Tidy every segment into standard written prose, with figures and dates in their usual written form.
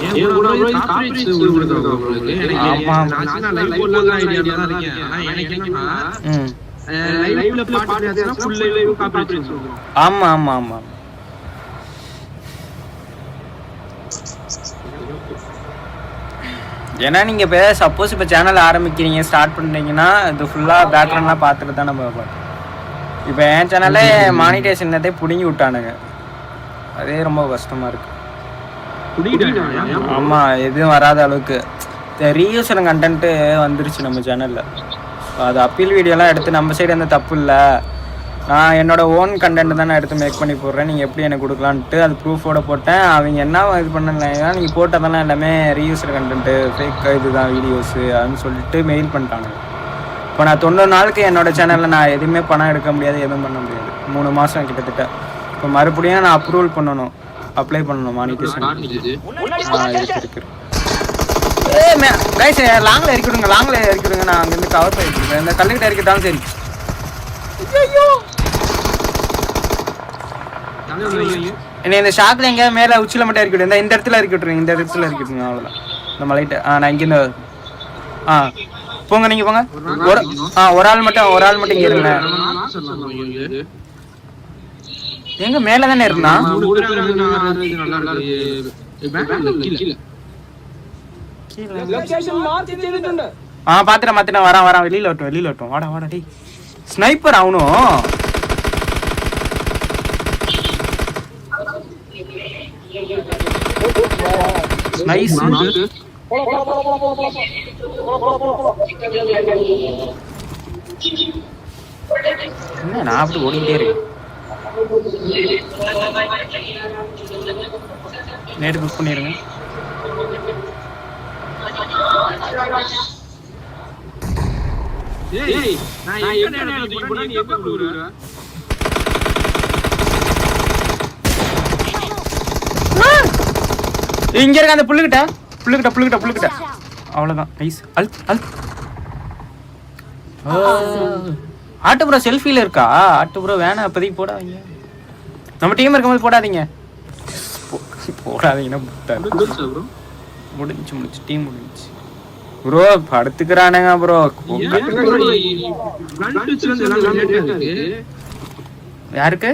ஏன் கூட காப்பிரைட்ஸ் விழுகுது உங்களுக்கு. ஆமா நான் லைவ் போடலாம் ஐடியால தான் இருக்கேன். ஆனா எனக்கு என்னன்னா லைவ்ல பாட்காஸ்ட்னா ஃபுல் லைவ் காப்பிரைட்ஸ் வரும். ஆமா ஆமா ஆமா. ஏன்னா நீங்க இப்போ சப்போஸ் இப்போ சேனல் ஆரம்பிக்கிறீங்க ஸ்டார்ட் பண்ணுறீங்கன்னா இது ஃபுல்லாக பேக்ரவுண்ட்லாம் பார்த்துட்டு தான் நம்ம பார்ப்போம். இப்போ என் சேனல்ல மானிட்டேஷனத்தை பிடுங்கி விட்டானுங்க. அதே ரொம்ப கஷ்டமாக இருக்குது. ஆமாம், எதுவும் வராத அளவுக்கு ரீயூசர் கண்டென்ட்டு வந்துருச்சு நம்ம சேனலில். அது அப்பீல் வீடியோலாம் எடுத்து நம்ம சைடு எந்த தப்பு இல்லை, நான் என்னோடய ஓன் கண்டென்ட் தான் நான் எடுத்து மேக் பண்ணி போடுறேன், நீங்கள் எப்படி எனக்கு கொடுக்கலான்ட்டு அது ப்ரூஃபோடு போட்டேன். அவங்க என்ன இது பண்ணலைன்னா நீங்கள் போட்டதெல்லாம் எல்லாமே ரீயூசர் கண்டென்ட்டு ஃபேக் இதுதான் வீடியோஸு அப்படின்னு சொல்லிட்டு மெயில் பண்ணிட்டாங்க. இப்போ நான் 90 நாளுக்கு என்னோடய சேனலில் நான் எதுவுமே பணம் எடுக்க முடியாது, எதுவும் பண்ண முடியாது. 3 மாதம் கிட்டத்தட்ட. இப்போ மறுபடியும் நான் அப்ரூவல் பண்ணணும், அப்ளை பண்ணணும் மானிட்டேஷன். இருக்கு கைஸ், லாங்கில் இறக்கிவிடுங்க, லாங்கில் இறக்கிவிடுங்க. நான் அங்கேருந்து கவர் பண்ணிக்கிறேன். இந்த கல்லுக்கிட்ட இறக்கிட்டாலும் சரி. என்ன இந்த ஷாப்பில் எங்கேயாவது மேலே உச்சியில் மட்டும் இறக்கி விடுங்க. இந்த இடத்துல இறக்கி விட்டுருங்க, இந்த இடத்துல இறக்கி விட்டுருங்க. அவ்வளோதான் இந்த மலைட்ட. நான் இங்கேருந்து போங்க, நீங்கள் போங்க. ஒரு ஆள் மட்டும் இங்கே இருங்க. எங்க மேலே தானே இருந்தா? பாத்துட்டேன் வரேன் வெளியில வரட்டும். வாடா டேய், ஸ்னைப்பர் ஆகணும். நைஸ். என்ன நான் அப்படி ஓடிக்கிட்டே இருக்கேன். நேட்டு புக் பண்ணிருங்க. இங்க இருக்க அந்த புல்லுகிட்ட. அவ்வளவுதான். நைஸ். ஆட்டு ப்ரோ செல்ஃபில இருக்கா? ஆட்டு ப்ரோ வேணாம், அப்போதைக்கு போடாதீங்க. நம்ம டீம் இருக்கும்போது போடாதீங்க. முடிஞ்சு டீம் முடிஞ்சு ப்ரோ. படுத்துக்கிறானுங்க ப்ரோ. யாருக்கு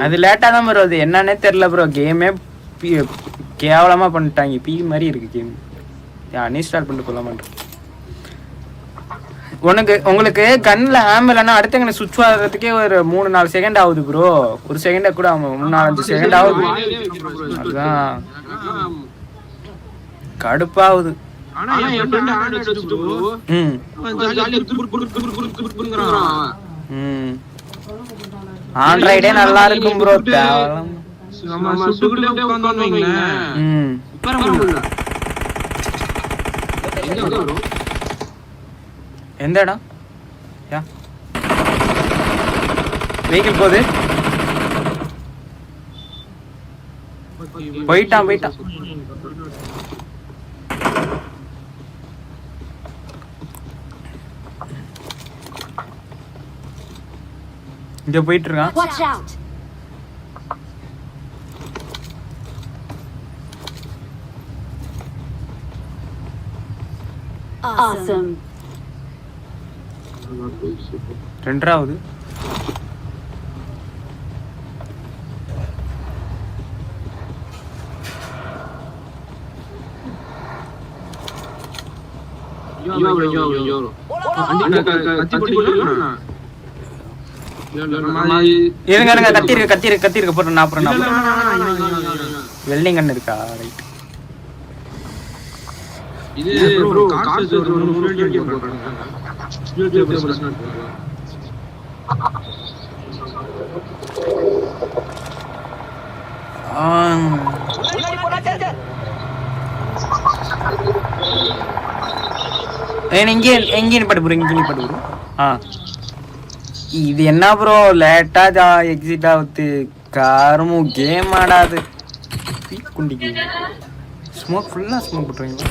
அது லேட்டா தான் ப்ரோ. அது என்னன்னே தெரியல ப்ரோ. கேமே கேவலமா பண்ணிட்டாங்க. பி மாதிரி இருக்கு கேம். அன்இன்ஸ்டால் பண்ணிட்டு கொள்ள மாட்டேன். உங்களுக்கு கண்ணில் ஆம் இல்லைன்னா அடுத்தவங்க சுவிட்ச் ஆகிறதுக்கே ஒரு 3-4 செகண்ட் ஆகுது ப்ரோ. ஒரு செகண்டை கூட 3-4-5 செகண்ட் ஆகுது. அதுதான் கடுப்பாகுது. ஆண்ட்ராய்டே நல்லா இருக்கும் ப்ரோ. எந்த இடம்? வெஹிக்கிள் போகுது. போயிட்டான். இங்க போயிட்டு இருக்கான். Awesome. ரெண்டாவது இருங்க கத்திருக்கு போட்டு நான் வெல்டிங் கண்ணு இருக்கா? ரைட். இது ப்ரோ காசு ஒரு 100 ரூபாய் போடுறாங்க. எங்கே பட்டு போறீங்க? இது என்ன ப்ரோ லேட்டா எக்ஸிட் ஆகுது. காரமும் கேம் ஆடாது. குண்டிக்கு ஸ்மோக் ஃபுல்லா ஸ்மோக் போட்டுறீங்க.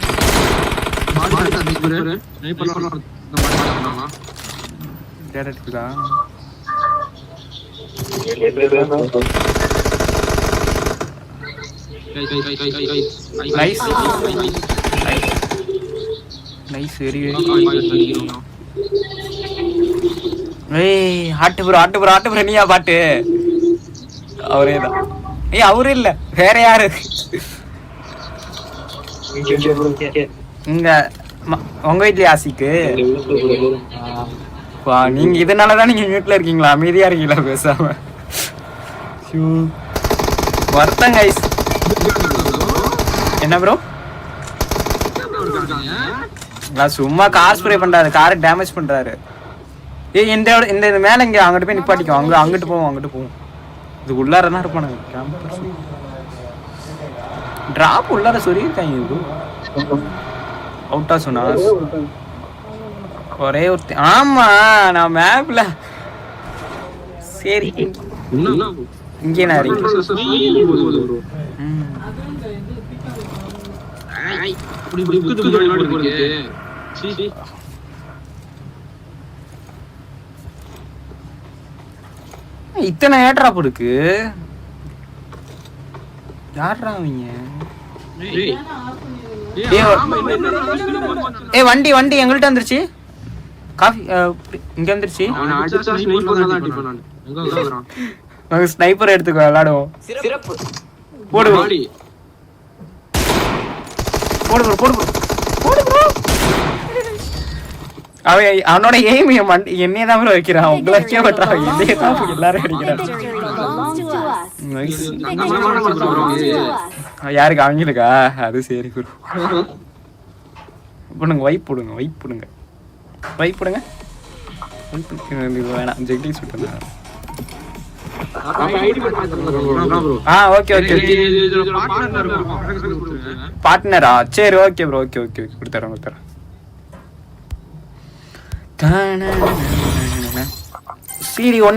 Nice nice very very. ஏய் ஆட்டு ப்ரோ நீயா பாட்டு? அவரே தான். ஏய் அவரு இல்ல வேற யாரு? இங்க உங்க வீட்லயே ஆசிக்கு நீங்க இதனாலதான் நீங்க வீட்டுல இருக்கீங்களா? அமைதியா இருக்கீங்களா பேசாம? வருத்தம் கைஸ். என்ன ப்ரோ? நான் சும்மா கார் ஸ்ப்ரே பண்றாரு, காரை டேமேஜ் பண்றாரு. ஏய் இந்த இந்த மேல இங்க அங்கிட்டு போய் நிப்பாட்டிக்கும். அங்கிட்டு போவோம். இது உள்ளார தான் இருப்பானுங்க. டிராப் உள்ளார சொல்லியிருக்காங்க. இது அவுட்டா சொன்னா ஒரே ஒரு ஆமா நான் மேப்ல சரி இங்கே நான் இத்தனை ஏட்ராப் இருக்கு. யாரா அவங்க? ஏ வண்டி எங்கள்கிட்ட வந்துருச்சு. காஃபி இங்க வந்துருச்சு. ஸ்னைப்பர் எடுத்துக்கோ விளையாடுவோம். போடு அவனோட எய்ம் என்னையே தான் வைக்கிறான். உங்களை வைக்க மாட்டான், என்னையே தான் எல்லாரும் அடிக்கிறான். யாருக்கு? அவங்களுக்கா? அது சரி குரு. போடுங்க வைப் போடுங்க வேணாம் ஜெக்டிஸ் விட்டுங்க. ஓகே பார்ட்னரா? சரி ஓகே ப்ரோ ஓகே கொடுத்துறேன். CD1